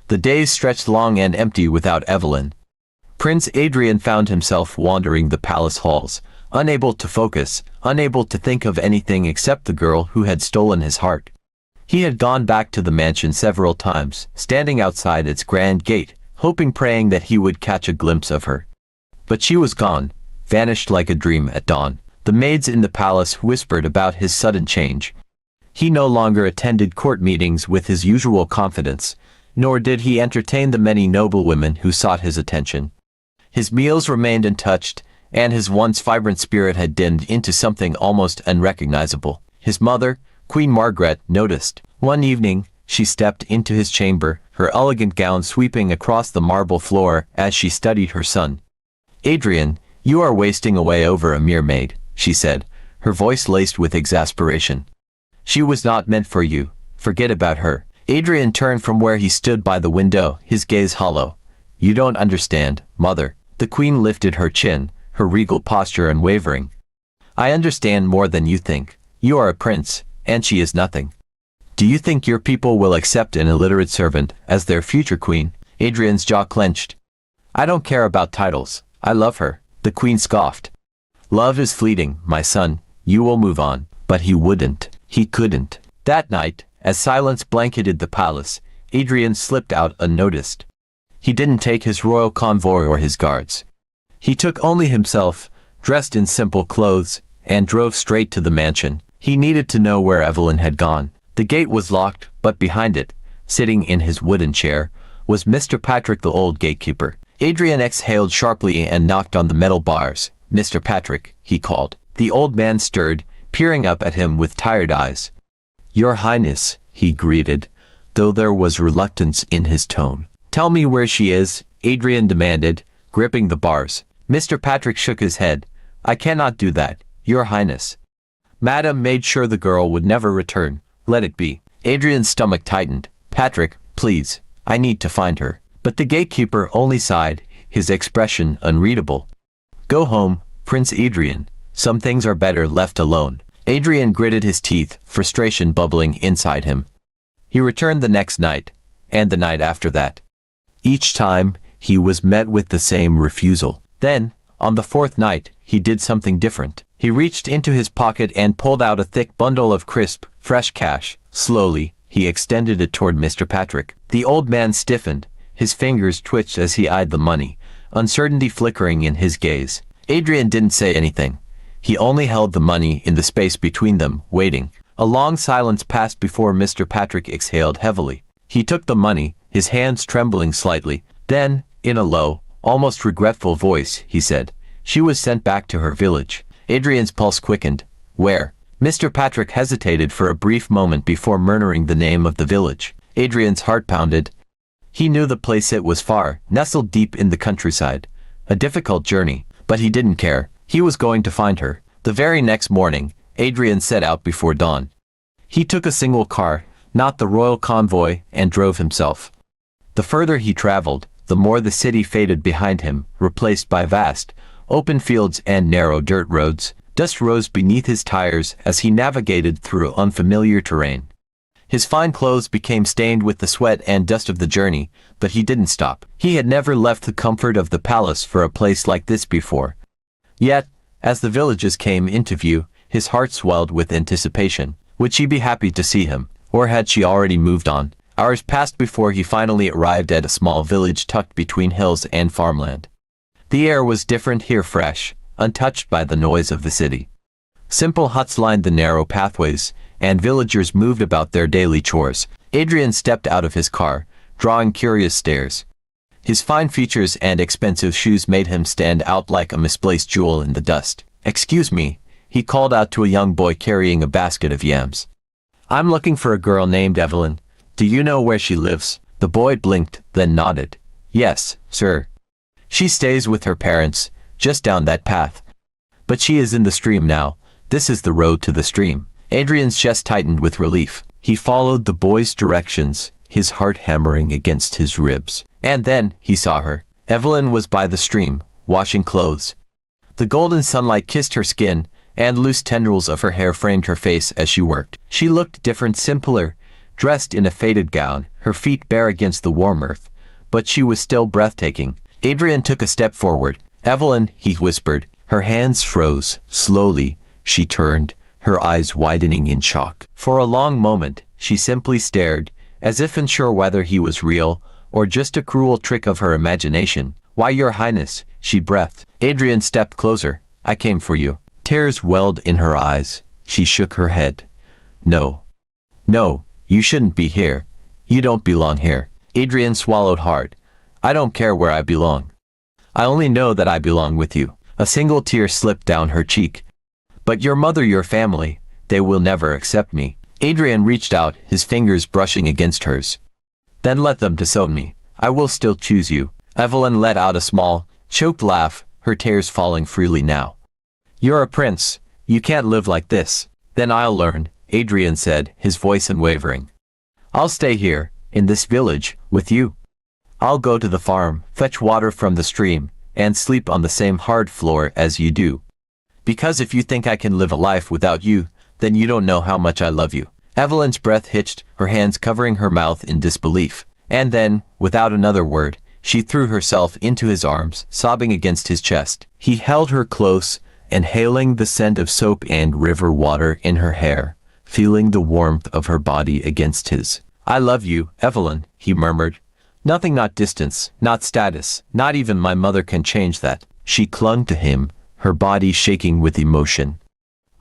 The days stretched long and empty without Evelyn. Prince Adrian found himself wandering the palace halls, unable to focus, unable to think of anything except the girl who had stolen his heart. He had gone back to the mansion several times, standing outside its grand gate, hoping, praying that he would catch a glimpse of her. But she was gone, vanished like a dream at dawn. The maids in the palace whispered about his sudden change. He no longer attended court meetings with his usual confidence, nor did he entertain the many noblewomen who sought his attention. His meals remained untouched, and his once vibrant spirit had dimmed into something almost unrecognizable. His mother, Queen Margaret, noticed. One evening, she stepped into his chamber, her elegant gown sweeping across the marble floor as she studied her son. "Adrian, you are wasting away over a mere maid," she said, her voice laced with exasperation. "She was not meant for you. Forget about her." Adrian turned from where he stood by the window, his gaze hollow. "You don't understand, mother." The queen lifted her chin, her regal posture unwavering. "I understand more than you think. You are a prince, and she is nothing. Do you think your people will accept an illiterate servant as their future queen?" Adrian's jaw clenched. "I don't care about titles. I love her," the queen scoffed. "Love is fleeting, my son. You will move on." But he wouldn't. He couldn't. That night, as silence blanketed the palace, Adrian slipped out unnoticed. He didn't take his royal convoy or his guards. He took only himself, dressed in simple clothes, and drove straight to the mansion. He needed to know where Evelyn had gone. The gate was locked, but behind it, sitting in his wooden chair, was Mr. Patrick, the old gatekeeper. Adrian exhaled sharply and knocked on the metal bars. "Mr. Patrick," he called. The old man stirred, peering up at him with tired eyes. "Your Highness," he greeted, though there was reluctance in his tone. "Tell me where she is," Adrian demanded, gripping the bars. Mr. Patrick shook his head. "I cannot do that, Your Highness. Madam made sure the girl would never return. Let it be." Adrian's stomach tightened. "Patrick, please, I need to find her." But the gatekeeper only sighed, his expression unreadable. "Go home, Prince Adrian. Some things are better left alone." Adrian gritted his teeth, frustration bubbling inside him. He returned the next night, and the night after that. Each time, he was met with the same refusal. Then, on the fourth night, he did something different. He reached into his pocket and pulled out a thick bundle of crisp, fresh cash. Slowly, he extended it toward Mr. Patrick. The old man stiffened, his fingers twitched as he eyed the money, uncertainty flickering in his gaze. Adrian didn't say anything. He only held the money in the space between them, waiting. A long silence passed before Mr. Patrick exhaled heavily. He took the money, his hands trembling slightly. Then, in a low, almost regretful voice, he said, "She was sent back to her village." Adrian's pulse quickened. "Where?" Mr. Patrick hesitated for a brief moment before murmuring the name of the village. Adrian's heart pounded. He knew the place. It was far, nestled deep in the countryside. A difficult journey, but he didn't care. He was going to find her. The very next morning, Adrian set out before dawn. He took a single car, not the royal convoy, and drove himself. The further he traveled, the more the city faded behind him, replaced by vast, open fields and narrow dirt roads. Dust rose beneath his tires as he navigated through unfamiliar terrain. His fine clothes became stained with the sweat and dust of the journey, but he didn't stop. He had never left the comfort of the palace for a place like this before. Yet, as the villages came into view, his heart swelled with anticipation. Would she be happy to see him, or had she already moved on? Hours passed before he finally arrived at a small village tucked between hills and farmland. The air was different here, fresh, untouched by the noise of the city. Simple huts lined the narrow pathways, and villagers moved about their daily chores. Adrian stepped out of his car, drawing curious stares. His fine features and expensive shoes made him stand out like a misplaced jewel in the dust. "Excuse me," he called out to a young boy carrying a basket of yams. "I'm looking for a girl named Evelyn. Do you know where she lives?" The boy blinked, then nodded. "Yes, sir. She stays with her parents, just down that path. But she is in the stream now. This is the road to the stream." Adrian's chest tightened with relief. He followed the boy's directions, his heart hammering against his ribs. And then, he saw her. Evelyn was by the stream, washing clothes. The golden sunlight kissed her skin, and loose tendrils of her hair framed her face as she worked. She looked different, simpler, dressed in a faded gown, her feet bare against the warm earth. But she was still breathtaking. Adrian took a step forward. "Evelyn," he whispered. Her hands froze. Slowly, she turned, her eyes widening in shock. For a long moment, she simply stared, as if unsure whether he was real, or just a cruel trick of her imagination. "Why, Your Highness," she breathed. Adrian stepped closer. "I came for you." Tears welled in her eyes. She shook her head. "No. No, you shouldn't be here. You don't belong here." Adrian swallowed hard. "I don't care where I belong. I only know that I belong with you." A single tear slipped down her cheek. "But your mother, your family, they will never accept me." Adrian reached out, his fingers brushing against hers. "Then let them disown me. I will still choose you." Evelyn let out a small, choked laugh, her tears falling freely now. "You're a prince. You can't live like this." "Then I'll learn," Adrian said, his voice unwavering. "I'll stay here, in this village, with you. I'll go to the farm, fetch water from the stream, and sleep on the same hard floor as you do. Because if you think I can live a life without you, then you don't know how much I love you." Evelyn's breath hitched, her hands covering her mouth in disbelief. And then, without another word, she threw herself into his arms, sobbing against his chest. He held her close, inhaling the scent of soap and river water in her hair, feeling the warmth of her body against his. "I love you, Evelyn," he murmured. "Nothing, not distance, not status, not even my mother can change that." She clung to him, her body shaking with emotion.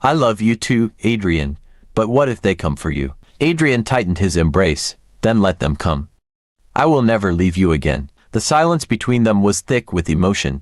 "I love you too, Adrian, but what if they come for you?" Adrian tightened his embrace. "Then let them come. I will never leave you again." The silence between them was thick with emotion.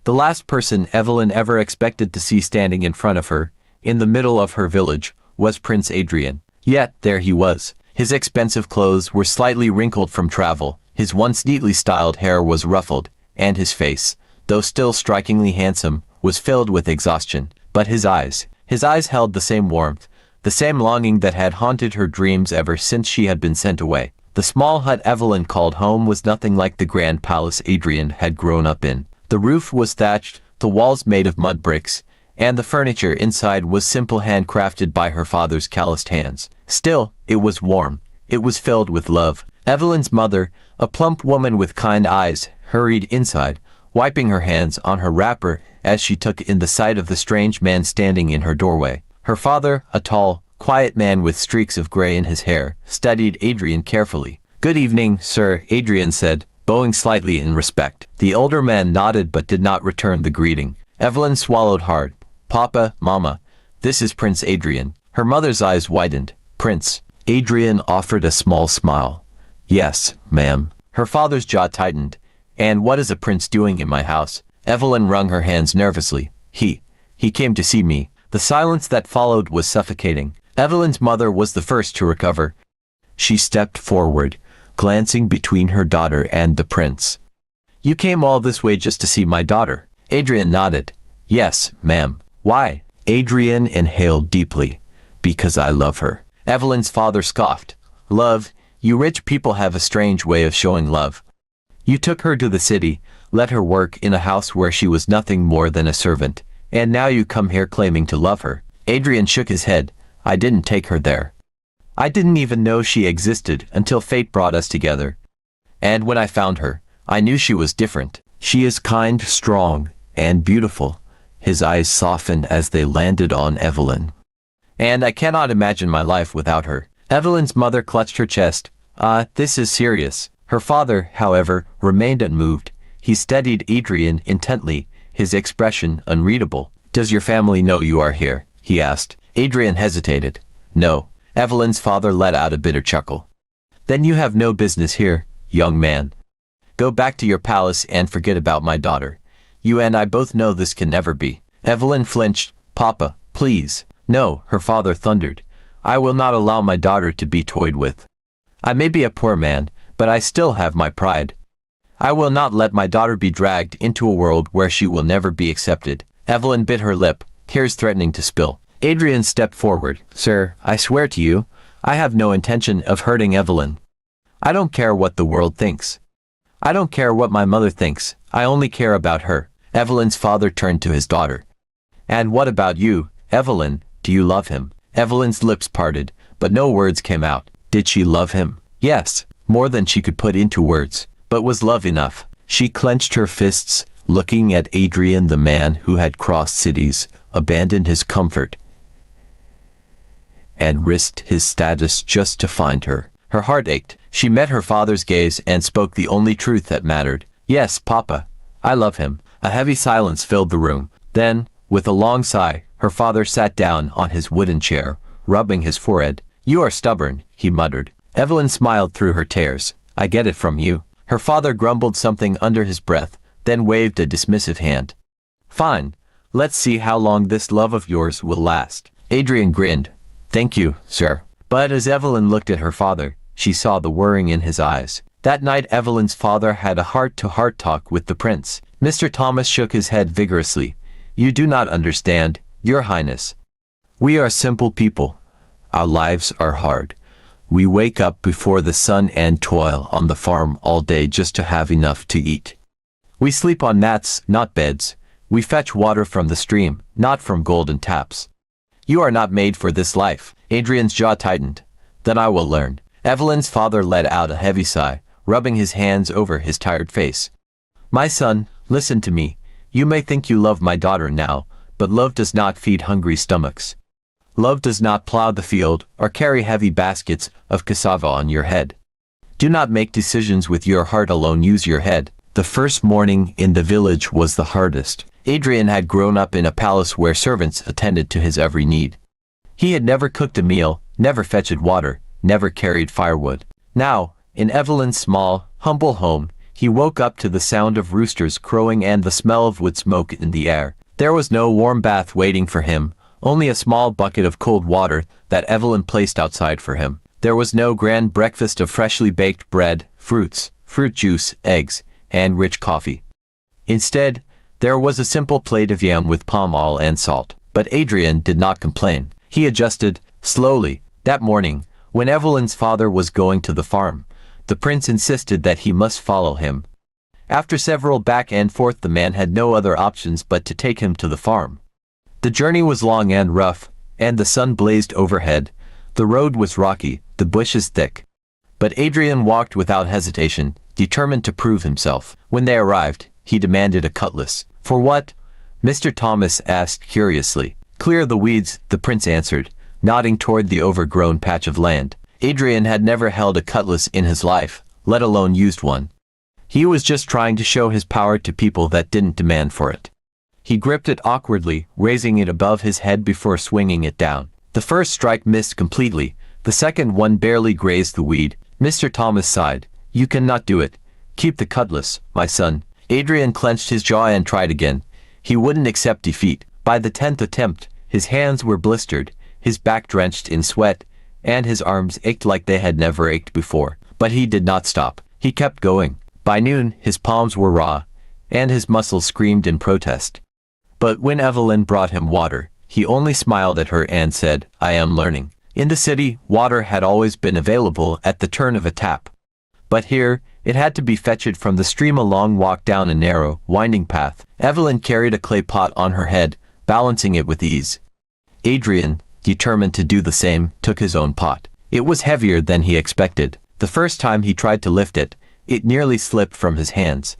The last person Evelyn ever expected to see standing in front of her, in the middle of her village, was Prince Adrian. Yet, there he was. His expensive clothes were slightly wrinkled from travel, his once neatly styled hair was ruffled, and his face, though still strikingly handsome, was filled with exhaustion. But his eyes held the same warmth, the same longing that had haunted her dreams ever since she had been sent away. The small hut Evelyn called home was nothing like the grand palace Adrian had grown up in. The roof was thatched, the walls made of mud bricks, and the furniture inside was simple handcrafted by her father's calloused hands. Still, it was warm. It was filled with love. Evelyn's mother, a plump woman with kind eyes, hurried inside, wiping her hands on her wrapper as she took in the sight of the strange man standing in her doorway. Her father, a tall, quiet man with streaks of gray in his hair, studied Adrian carefully. "Good evening, sir," Adrian said, bowing slightly in respect. The older man nodded but did not return the greeting. Evelyn swallowed hard. "Papa, Mama, this is Prince Adrian." Her mother's eyes widened. "Prince?" Adrian offered a small smile. "Yes, ma'am." Her father's jaw tightened. "And what is a prince doing in my house?" Evelyn wrung her hands nervously. He came to see me." The silence that followed was suffocating. Evelyn's mother was the first to recover. She stepped forward, glancing between her daughter and the prince. "You came all this way just to see my daughter?" Adrian nodded. "Yes, ma'am." "Why?" Adrian inhaled deeply. "Because I love her." Evelyn's father scoffed. "Love? You rich people have a strange way of showing love. You took her to the city, let her work in a house where she was nothing more than a servant, and now you come here claiming to love her." Adrian shook his head. "I didn't take her there. I didn't even know she existed until fate brought us together. And when I found her, I knew she was different. She is kind, strong, and beautiful." His eyes softened as they landed on Evelyn. "And I cannot imagine my life without her." Evelyn's mother clutched her chest. This is serious." Her father, however, remained unmoved. He studied Adrian intently, his expression unreadable. "Does your family know you are here?" he asked. Adrian hesitated. "No." Evelyn's father let out a bitter chuckle. "Then you have no business here, young man. Go back to your palace and forget about my daughter. You and I both know this can never be." Evelyn flinched. "Papa, please." "No," her father thundered. "I will not allow my daughter to be toyed with. I may be a poor man, but I still have my pride. I will not let my daughter be dragged into a world where she will never be accepted." Evelyn bit her lip, tears threatening to spill. Adrian stepped forward. "Sir, I swear to you, I have no intention of hurting Evelyn. I don't care what the world thinks. I don't care what my mother thinks. I only care about her." Evelyn's father turned to his daughter. "And what about you, Evelyn? Do you love him?" Evelyn's lips parted, but no words came out. Did she love him? Yes, more than she could put into words. But was love enough? She clenched her fists, looking at Adrian, the man who had crossed cities, abandoned his comfort, and risked his status just to find her. Her heart ached. She met her father's gaze and spoke the only truth that mattered. Yes, Papa, I love him. A heavy silence filled the room. Then, with a long sigh, her father sat down on his wooden chair, rubbing his forehead. You are stubborn, he muttered. Evelyn smiled through her tears. I get it from you. Her father grumbled something under his breath, then waved a dismissive hand. Fine. Let's see how long this love of yours will last. Adrian grinned. Thank you, sir. But as Evelyn looked at her father, she saw the worrying in his eyes. That night Evelyn's father had a heart-to-heart talk with the prince. Mr. Thomas shook his head vigorously. You do not understand, Your Highness. We are simple people. Our lives are hard. We wake up before the sun and toil on the farm all day just to have enough to eat. We sleep on mats, not beds. We fetch water from the stream, not from golden taps. You are not made for this life. Adrian's jaw tightened. Then I will learn. Evelyn's father let out a heavy sigh, rubbing his hands over his tired face. My son, listen to me. You may think you love my daughter now, but love does not feed hungry stomachs. Love does not plow the field or carry heavy baskets of cassava on your head. Do not make decisions with your heart alone. Use your head. The first morning in the village was the hardest. Adrian had grown up in a palace where servants attended to his every need. He had never cooked a meal, never fetched water, never carried firewood. Now, in Evelyn's small, humble home, he woke up to the sound of roosters crowing and the smell of wood smoke in the air. There was no warm bath waiting for him, only a small bucket of cold water that Evelyn placed outside for him. There was no grand breakfast of freshly baked bread, fruits, fruit juice, eggs, and rich coffee. Instead, there was a simple plate of yam with palm oil and salt. But Adrian did not complain. He adjusted, slowly. That morning, when Evelyn's father was going to the farm, the prince insisted that he must follow him. After several back and forth, the man had no other options but to take him to the farm. The journey was long and rough, and the sun blazed overhead. The road was rocky, the bushes thick. But Adrian walked without hesitation, determined to prove himself. When they arrived, he demanded a cutlass. For what? Mr. Thomas asked curiously. Clear the weeds, the prince answered, nodding toward the overgrown patch of land. Adrian had never held a cutlass in his life, let alone used one. He was just trying to show his power to people that didn't demand for it. He gripped it awkwardly, raising it above his head before swinging it down. The first strike missed completely. The second one barely grazed the weed. Mr. Thomas sighed. You cannot do it. Keep the cutlass, my son. Adrian clenched his jaw and tried again. He wouldn't accept defeat. By the 10th attempt, his hands were blistered, his back drenched in sweat, and his arms ached like they had never ached before. But he did not stop. He kept going. By noon, his palms were raw, and his muscles screamed in protest. But when Evelyn brought him water, he only smiled at her and said, I am learning. In the city, water had always been available at the turn of a tap. But here, it had to be fetched from the stream. A long walk down a narrow, winding path. Evelyn carried a clay pot on her head, balancing it with ease. Adrian, determined to do the same, took his own pot. It was heavier than he expected. The first time he tried to lift it, it nearly slipped from his hands.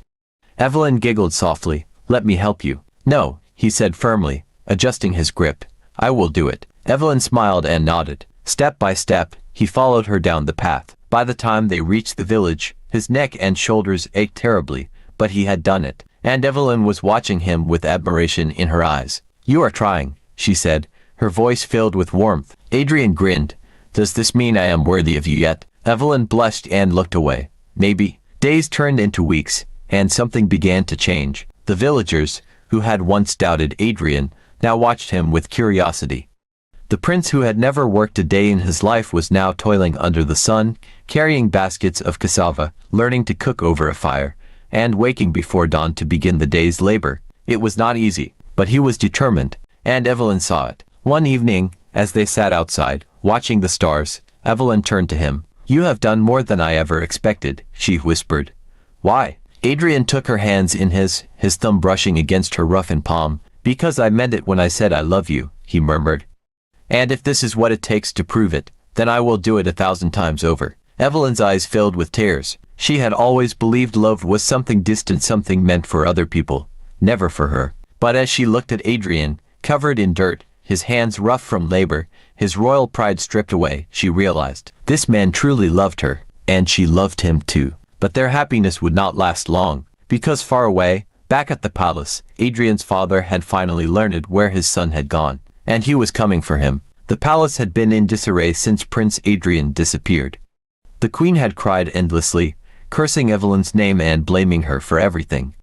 Evelyn giggled softly. Let me help you. No, he said firmly, adjusting his grip. I will do it. Evelyn smiled and nodded. Step by step, he followed her down the path. By the time they reached the village, his neck and shoulders ached terribly, but he had done it, and Evelyn was watching him with admiration in her eyes. You are trying, she said, her voice filled with warmth. Adrian grinned. Does this mean I am worthy of you yet? Evelyn blushed and looked away. Maybe. Days turned into weeks, and something began to change. The villagers, who had once doubted Adrian, now watched him with curiosity. The prince, who had never worked a day in his life, was now toiling under the sun, carrying baskets of cassava, learning to cook over a fire, and waking before dawn to begin the day's labor. It was not easy, but he was determined, and Evelyn saw it. One evening, as they sat outside, watching the stars, Evelyn turned to him. You have done more than I ever expected, she whispered. Why? Adrian took her hands in his thumb brushing against her roughened palm. Because I meant it when I said I love you, he murmured. And if this is what it takes to prove it, then I will do it 1,000 times over. Evelyn's eyes filled with tears. She had always believed love was something distant, something meant for other people, never for her. But as she looked at Adrian, covered in dirt, his hands rough from labor, his royal pride stripped away, she realized this man truly loved her, and she loved him too. But their happiness would not last long, because far away, back at the palace, Adrian's father had finally learned where his son had gone, and he was coming for him. The palace had been in disarray since Prince Adrian disappeared. The queen had cried endlessly, cursing Evelyn's name and blaming her for everything.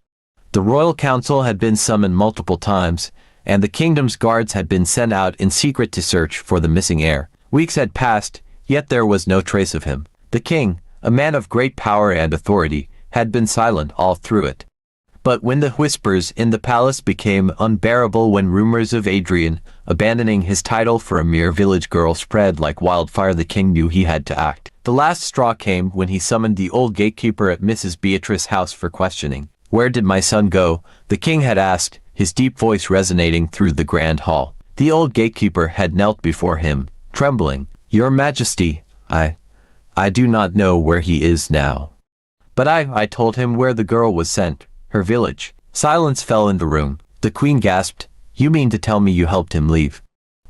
The royal council had been summoned multiple times, and the kingdom's guards had been sent out in secret to search for the missing heir. Weeks had passed, yet there was no trace of him. The king, a man of great power and authority, had been silent all through it. But when the whispers in the palace became unbearable, when rumors of Adrian abandoning his title for a mere village girl spread like wildfire, the king knew he had to act. The last straw came when he summoned the old gatekeeper at Mrs. Beatrice's house for questioning. "Where did my son go?" the king had asked, his deep voice resonating through the grand hall. The old gatekeeper had knelt before him, trembling. "Your Majesty, I do not know where he is now. But I told him where the girl was sent, her village." Silence fell in the room. The queen gasped. "You mean to tell me you helped him leave?"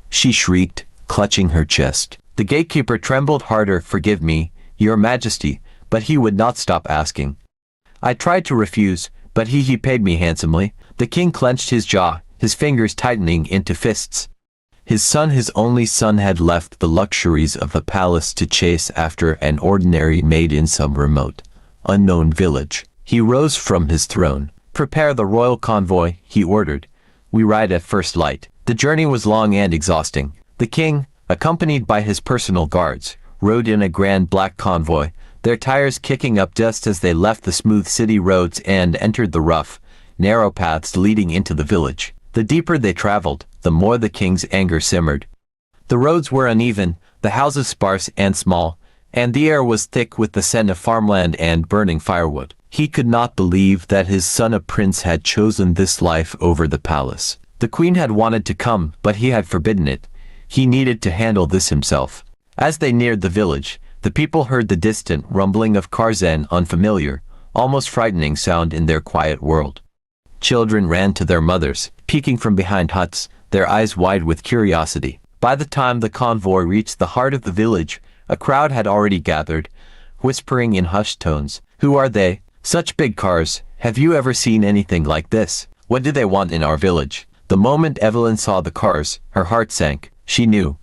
she shrieked, clutching her chest. The gatekeeper trembled harder. "Forgive me, Your Majesty," but he would not stop asking. "I tried to refuse, but he paid me handsomely." The king clenched his jaw, his fingers tightening into fists. His son, his only son, had left the luxuries of a palace to chase after an ordinary maid in some remote, unknown village. He rose from his throne. "Prepare the royal convoy," he ordered. "We ride at first light." The journey was long and exhausting. The king, accompanied by his personal guards, rode in a grand black convoy, their tires kicking up dust as they left the smooth city roads and entered the rough, narrow paths leading into the village. The deeper they traveled, the more the king's anger simmered. The roads were uneven, the houses sparse and small, and the air was thick with the scent of farmland and burning firewood. He could not believe that his son, a prince, had chosen this life over the palace. The queen had wanted to come, but he had forbidden it. He needed to handle this himself. As they neared the village, the people heard the distant rumbling of cars, an unfamiliar, almost frightening sound in their quiet world. Children ran to their mothers, peeking from behind huts, their eyes wide with curiosity. By the time the convoy reached the heart of the village, a crowd had already gathered, whispering in hushed tones. "Who are they? Such big cars. Have you ever seen anything like this? What do they want in our village?" The moment Evelyn saw the cars, her heart sank. She knew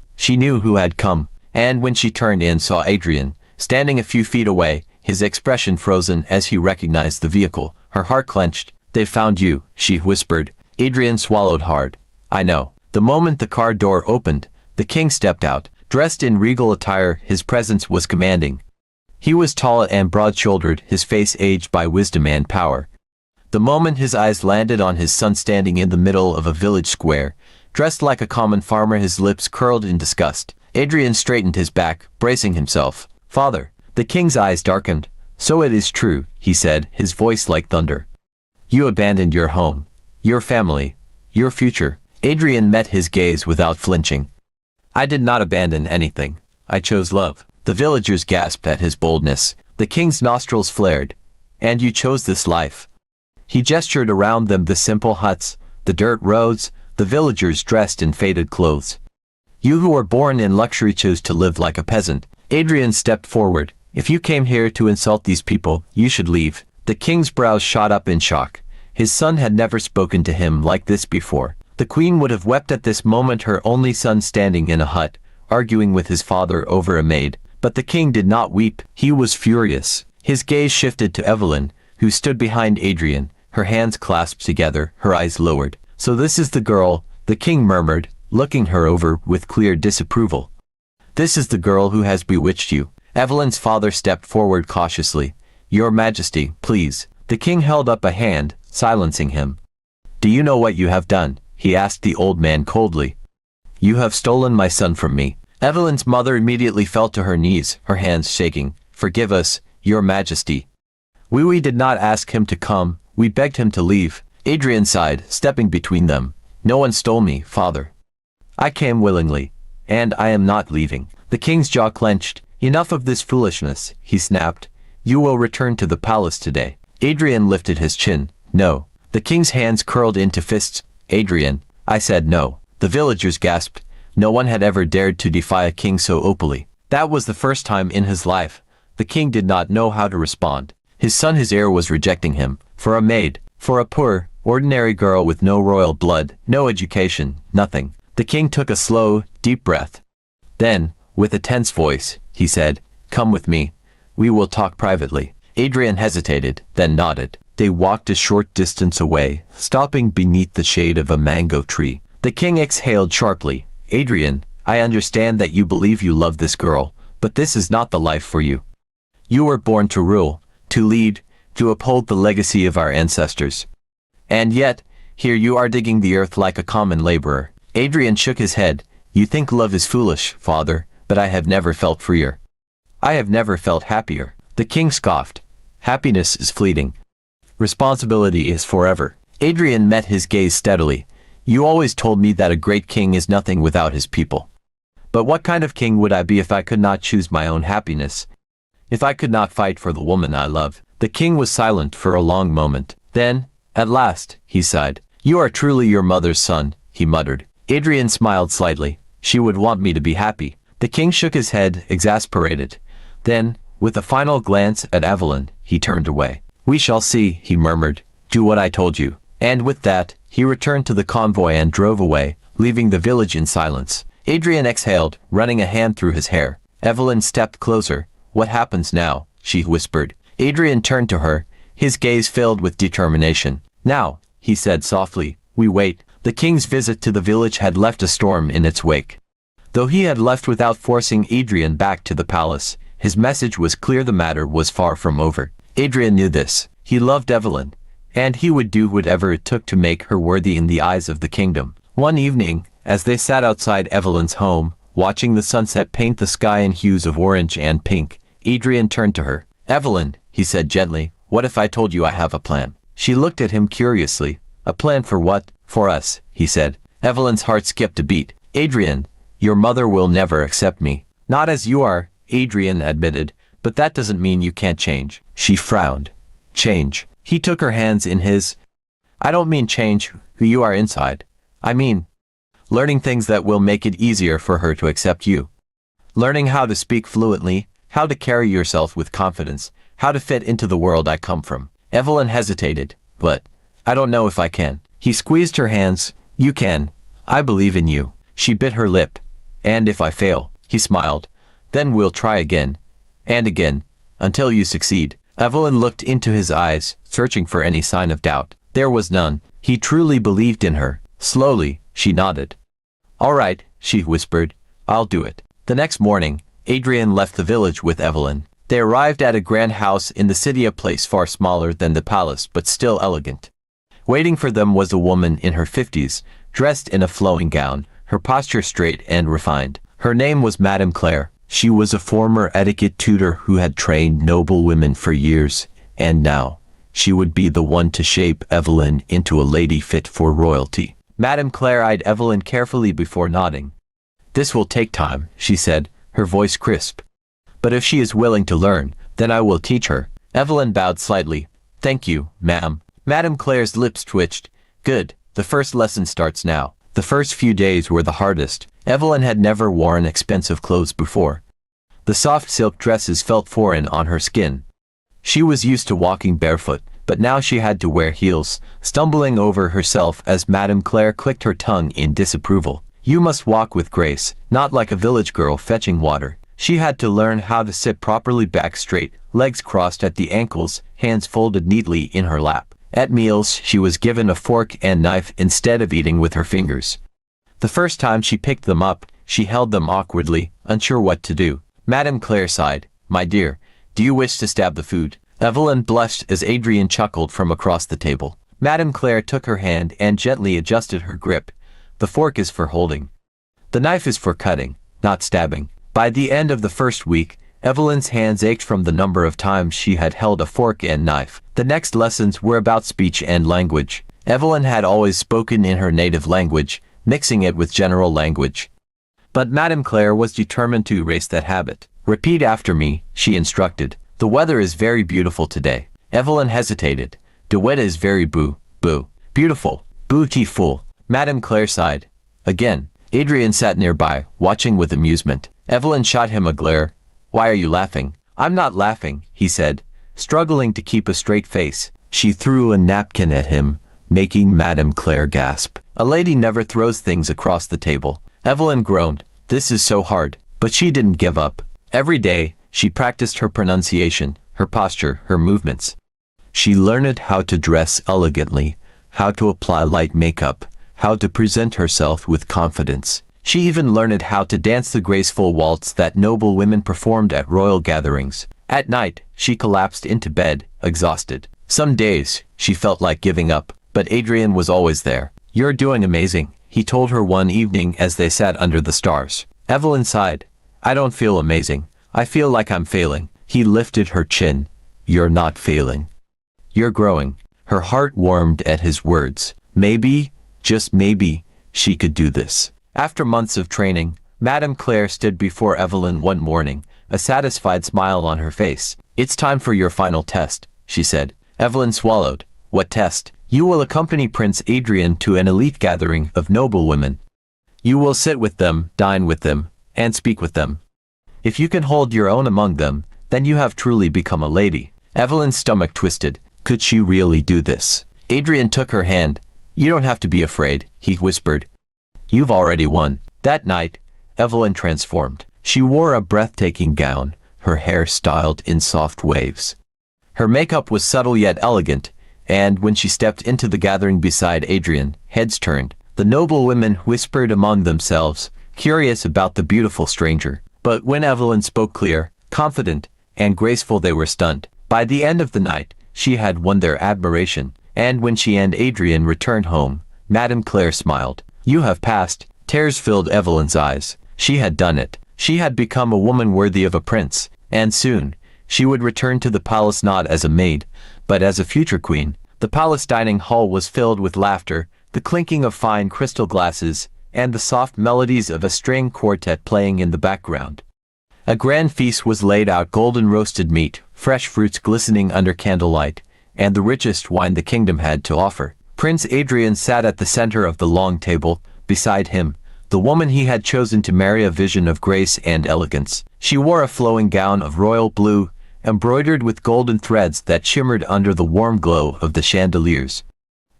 who had come, and when she turned and saw Adrian, standing a few feet away, his expression frozen as he recognized the vehicle, her heart clenched. "They found you," she whispered. Adrian swallowed hard. "I know." The moment the car door opened, the king stepped out. Dressed in regal attire, his presence was commanding. He was tall and broad-shouldered, his face aged by wisdom and power. The moment his eyes landed on his son standing in the middle of a village square, dressed like a common farmer, his lips curled in disgust. Adrian straightened his back, bracing himself. "Father." The king's eyes darkened. "So it is true," he said, his voice like thunder. "You abandoned your home, your family, your future." Adrian met his gaze without flinching. "I did not abandon anything. I chose love." The villagers gasped at his boldness. The king's nostrils flared. "And you chose this life?" He gestured around them, the simple huts, the dirt roads, the villagers dressed in faded clothes. "You who were born in luxury chose to live like a peasant." Adrian stepped forward. "If you came here to insult these people, you should leave." The king's brows shot up in shock. His son had never spoken to him like this before. The queen would have wept at this moment, her only son standing in a hut, arguing with his father over a maid. But the king did not weep. He was furious. His gaze shifted to Evelyn, who stood behind Adrian, her hands clasped together, her eyes lowered. "So this is the girl," the king murmured, looking her over with clear disapproval. "This is the girl who has bewitched you." Evelyn's father stepped forward cautiously. "Your Majesty, please." The king held up a hand, silencing him. "Do you know what you have done?" he asked the old man coldly. "You have stolen my son from me." Evelyn's mother immediately fell to her knees, her hands shaking. "Forgive us, Your Majesty. We did not ask him to come, we begged him to leave." Adrian sighed, stepping between them. "No one stole me, father. I came willingly, and I am not leaving." The king's jaw clenched. Enough of this foolishness, he snapped. You will return to the palace today. Adrian lifted his chin. No. The king's hands curled into fists. Adrian, I said no. The villagers gasped. No one had ever dared to defy a king so openly. That was the first time in his life. The king did not know how to respond. His son, his heir, was rejecting him. For a maid. For a poor, ordinary girl with no royal blood, no education, nothing. The king took a slow, deep breath. Then, with a tense voice, he said, "Come with me. We will talk privately." Adrian hesitated, then nodded. They walked a short distance away, stopping beneath the shade of a mango tree. The king exhaled sharply. Adrian, I understand that you believe you love this girl, but this is not the life for you. You were born to rule, to lead, to uphold the legacy of our ancestors. And yet, here you are digging the earth like a common laborer. Adrian shook his head. You think love is foolish, father, but I have never felt freer. I have never felt happier. The king scoffed. Happiness is fleeting. Responsibility is forever. Adrian met his gaze steadily. You always told me that a great king is nothing without his people. But what kind of king would I be if I could not choose my own happiness? If I could not fight for the woman I love? The king was silent for a long moment. Then, at last, he sighed. You are truly your mother's son, he muttered. Adrian smiled slightly. She would want me to be happy. The king shook his head, exasperated. Then, with a final glance at Evelyn, he turned away. We shall see, he murmured. Do what I told you. And with that, he returned to the convoy and drove away, leaving the village in silence. Adrian exhaled, running a hand through his hair. Evelyn stepped closer. What happens now? She whispered. Adrian turned to her, his gaze filled with determination. Now, he said softly, we wait. The king's visit to the village had left a storm in its wake. Though he had left without forcing Adrian back to the palace, his message was clear: the matter was far from over. Adrian knew this. He loved Evelyn, and he would do whatever it took to make her worthy in the eyes of the kingdom. One evening, as they sat outside Evelyn's home, watching the sunset paint the sky in hues of orange and pink, Adrian turned to her. Evelyn, he said gently, what if I told you I have a plan? She looked at him curiously. A plan for what? For us, he said. Evelyn's heart skipped a beat. Adrian, your mother will never accept me. Not as you are, Adrian admitted, but that doesn't mean you can't change. She frowned. Change. He took her hands in his. I don't mean change who you are inside. I mean, learning things that will make it easier for her to accept you. Learning how to speak fluently, how to carry yourself with confidence, how to fit into the world I come from. Evelyn hesitated. But I don't know if I can. He squeezed her hands. You can. I believe in you. She bit her lip. And if I fail, he smiled, then we'll try again. And again. Until you succeed. Evelyn looked into his eyes, searching for any sign of doubt. There was none. He truly believed in her. Slowly, she nodded. All right, she whispered. I'll do it. The next morning, Adrian left the village with Evelyn. They arrived at a grand house in the city, a place far smaller than the palace but still elegant. Waiting for them was a woman in her 50s, dressed in a flowing gown, her posture straight and refined. Her name was Madame Claire. She was a former etiquette tutor who had trained noble women for years, and now, she would be the one to shape Evelyn into a lady fit for royalty. Madame Claire eyed Evelyn carefully before nodding. This will take time, she said, her voice crisp. But if she is willing to learn, then I will teach her. Evelyn bowed slightly. Thank you, ma'am. Madame Claire's lips twitched. Good, the first lesson starts now. The first few days were the hardest. Evelyn had never worn expensive clothes before. The soft silk dresses felt foreign on her skin. She was used to walking barefoot, but now she had to wear heels, stumbling over herself as Madame Claire clicked her tongue in disapproval. You must walk with grace, not like a village girl fetching water. She had to learn how to sit properly, back straight, legs crossed at the ankles, hands folded neatly in her lap. At meals, she was given a fork and knife instead of eating with her fingers. The first time she picked them up, she held them awkwardly, unsure what to do. Madame Claire sighed. My dear, do you wish to stab the food? Evelyn blushed as Adrian chuckled from across the table. Madame Claire took her hand and gently adjusted her grip. The fork is for holding. The knife is for cutting, not stabbing. By the end of the first week, Evelyn's hands ached from the number of times she had held a fork and knife. The next lessons were about speech and language. Evelyn had always spoken in her native language, mixing it with general language. But Madame Claire was determined to erase that habit. "Repeat after me," she instructed. "The weather is very beautiful today." Evelyn hesitated. "The weather is very beautiful. Beautiful." Madame Claire sighed. Again, Adrian sat nearby, watching with amusement. Evelyn shot him a glare. "Why are you laughing?" "I'm not laughing," he said, struggling to keep a straight face. She threw a napkin at him, making Madame Claire gasp. "A lady never throws things across the table." Evelyn groaned. "This is so hard." But she didn't give up. Every day, she practiced her pronunciation, her posture, her movements. She learned how to dress elegantly, how to apply light makeup, how to present herself with confidence. She even learned how to dance the graceful waltz that noble women performed at royal gatherings. At night, she collapsed into bed, exhausted. Some days, she felt like giving up, but Adrian was always there. "You're doing amazing," he told her one evening as they sat under the stars. Evelyn sighed. "I don't feel amazing. I feel like I'm failing." He lifted her chin. "You're not failing. You're growing." Her heart warmed at his words. Maybe, just maybe, she could do this. After months of training, Madame Claire stood before Evelyn one morning, a satisfied smile on her face. "It's time for your final test," she said. Evelyn swallowed. "What test?" "You will accompany Prince Adrian to an elite gathering of noble women. You will sit with them, dine with them, and speak with them. If you can hold your own among them, then you have truly become a lady." Evelyn's stomach twisted. Could she really do this? Adrian took her hand. "You don't have to be afraid," he whispered. "You've already won." That night, Evelyn transformed. She wore a breathtaking gown, her hair styled in soft waves. Her makeup was subtle yet elegant, and when she stepped into the gathering beside Adrian, heads turned. The noble women whispered among themselves, curious about the beautiful stranger. But when Evelyn spoke clear, confident, and graceful, they were stunned. By the end of the night, she had won their admiration, and when she and Adrian returned home, Madame Claire smiled. "You have passed." Tears filled Evelyn's eyes. She had done it. She had become a woman worthy of a prince, and soon, she would return to the palace not as a maid, but as a future queen. The palace dining hall was filled with laughter, the clinking of fine crystal glasses, and the soft melodies of a string quartet playing in the background. A grand feast was laid out: golden roasted meat, fresh fruits glistening under candlelight, and the richest wine the kingdom had to offer. Prince Adrian sat at the center of the long table. Beside him, the woman he had chosen to marry, a vision of grace and elegance. She wore a flowing gown of royal blue, embroidered with golden threads that shimmered under the warm glow of the chandeliers.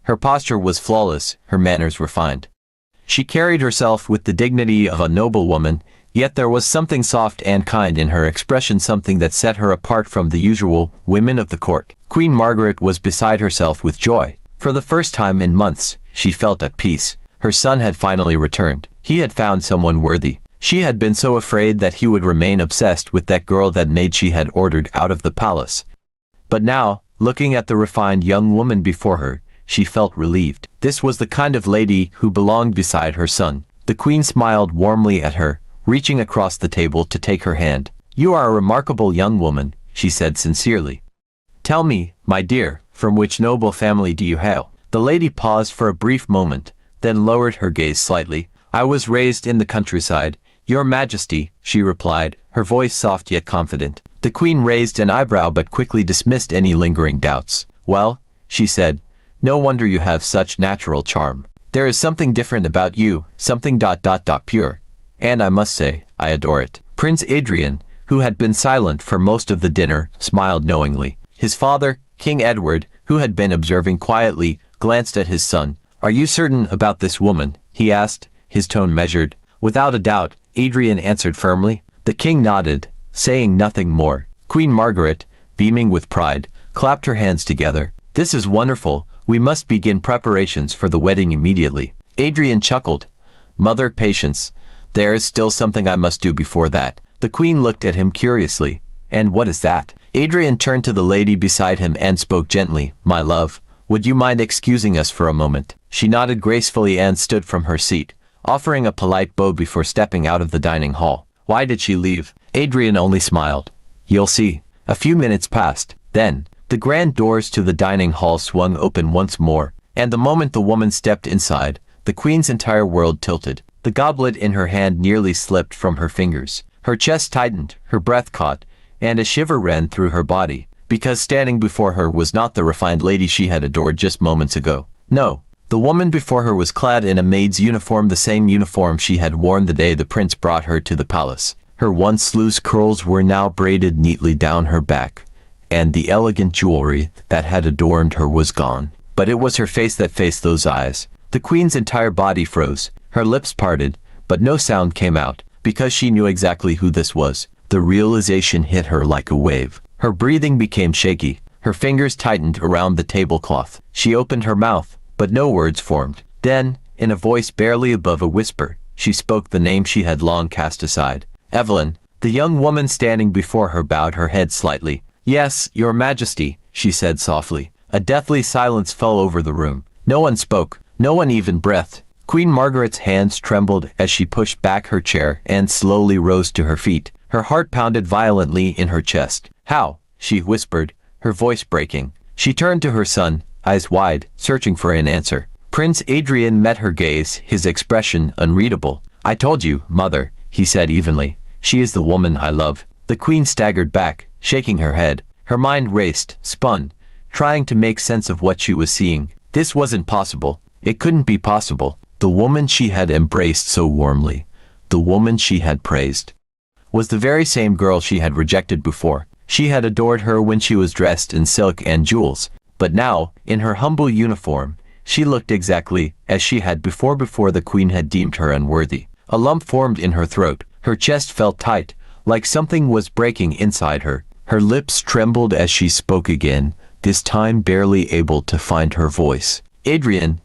Her posture was flawless, her manners refined. She carried herself with the dignity of a noble woman, yet there was something soft and kind in her expression, something that set her apart from the usual women of the court. Queen Margaret was beside herself with joy. For the first time in months, she felt at peace. Her son had finally returned. He had found someone worthy. She had been so afraid that he would remain obsessed with that girl, that maid she had ordered out of the palace. But now, looking at the refined young woman before her, she felt relieved. This was the kind of lady who belonged beside her son. The queen smiled warmly at her, reaching across the table to take her hand. "You are a remarkable young woman," she said sincerely. "Tell me, my dear, from which noble family do you hail?" The lady paused for a brief moment, then lowered her gaze slightly. "I was raised in the countryside, Your Majesty," she replied, her voice soft yet confident. The queen raised an eyebrow but quickly dismissed any lingering doubts. "Well," she said, "no wonder you have such natural charm. There is something different about you, something pure. And I must say, I adore it." Prince Adrian, who had been silent for most of the dinner, smiled knowingly. His father, King Edward, who had been observing quietly, glanced at his son. "Are you certain about this woman?" he asked, his tone measured. "Without a doubt," Adrian answered firmly. The king nodded, saying nothing more. Queen Margaret, beaming with pride, clapped her hands together. "This is wonderful. We must begin preparations for the wedding immediately." Adrian chuckled. "Mother, patience. There is still something I must do before that." The queen looked at him curiously. "And what is that?" Adrian turned to the lady beside him and spoke gently. "My love, would you mind excusing us for a moment?" She nodded gracefully and stood from her seat, offering a polite bow before stepping out of the dining hall. Why did she leave? Adrian only smiled. "You'll see." A few minutes passed. Then, the grand doors to the dining hall swung open once more, and the moment the woman stepped inside, the queen's entire world tilted. The goblet in her hand nearly slipped from her fingers. Her chest tightened, her breath caught, and a shiver ran through her body, because standing before her was not the refined lady she had adored just moments ago. No, the woman before her was clad in a maid's uniform, the same uniform she had worn the day the prince brought her to the palace. Her once loose curls were now braided neatly down her back, and the elegant jewelry that had adorned her was gone. But it was her face that faced those eyes. The queen's entire body froze. Her lips parted, but no sound came out, because she knew exactly who this was. The realization hit her like a wave. Her breathing became shaky. Her fingers tightened around the tablecloth. She opened her mouth, but no words formed. Then, in a voice barely above a whisper, she spoke the name she had long cast aside. Evelyn. The young woman standing before her bowed her head slightly. "Yes, your majesty," she said softly. A deathly silence fell over the room. No one spoke. No one even breathed. Queen Margaret's hands trembled as she pushed back her chair and slowly rose to her feet. Her heart pounded violently in her chest. "How?" she whispered, her voice breaking. She turned to her son, eyes wide, searching for an answer. Prince Adrian met her gaze, his expression unreadable. "I told you, mother," he said evenly. "She is the woman I love." The queen staggered back, shaking her head. Her mind raced, spun, trying to make sense of what she was seeing. This wasn't possible. It couldn't be possible. The woman she had embraced so warmly, the woman she had praised, was the very same girl she had rejected before. She had adored her when she was dressed in silk and jewels, but now, in her humble uniform, she looked exactly as she had before the queen had deemed her unworthy. A lump formed in her throat. Her chest felt tight, like something was breaking inside her. Her lips trembled as she spoke again, this time barely able to find her voice. "Adrian,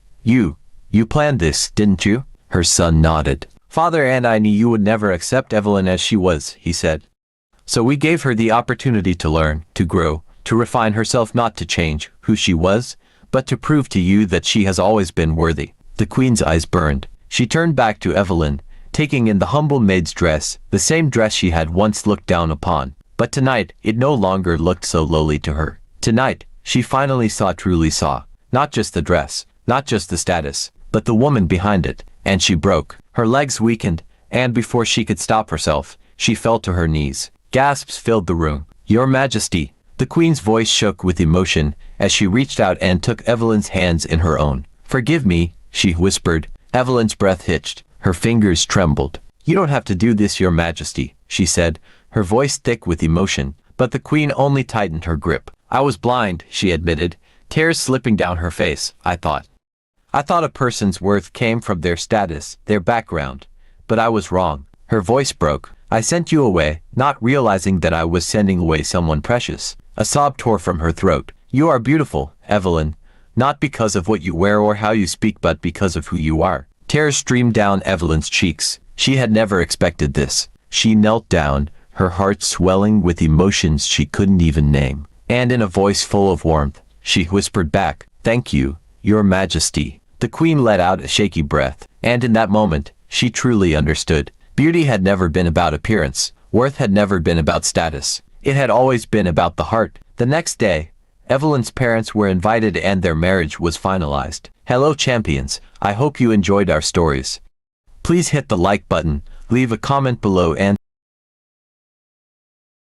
you planned this, didn't you?" Her son nodded. "Father and I knew you would never accept Evelyn as she was," he said. "So we gave her the opportunity to learn, to grow, to refine herself, not to change who she was, but to prove to you that she has always been worthy." The queen's eyes burned. She turned back to Evelyn, taking in the humble maid's dress, the same dress she had once looked down upon. But tonight, it no longer looked so lowly to her. Tonight, she finally truly saw, not just the dress, not just the status, but the woman behind it, and she broke. Her legs weakened, and before she could stop herself, she fell to her knees. Gasps filled the room. "Your Majesty." The queen's voice shook with emotion as she reached out and took Evelyn's hands in her own. "Forgive me," she whispered. Evelyn's breath hitched. Her fingers trembled. "You don't have to do this, Your Majesty," she said, her voice thick with emotion, but the queen only tightened her grip. "I was blind," she admitted, tears slipping down her face. I thought a person's worth came from their status, their background. But I was wrong." Her voice broke. "I sent you away, not realizing that I was sending away someone precious." A sob tore from her throat. "You are beautiful, Evelyn, not because of what you wear or how you speak, but because of who you are." Tears streamed down Evelyn's cheeks. She had never expected this. She knelt down, her heart swelling with emotions she couldn't even name. And in a voice full of warmth, she whispered back, "Thank you, Your Majesty." The queen let out a shaky breath, and in that moment, she truly understood. Beauty had never been about appearance. Worth had never been about status. It had always been about the heart. The next day, Evelyn's parents were invited and their marriage was finalized. Hello champions, I hope you enjoyed our stories. Please hit the like button, leave a comment below and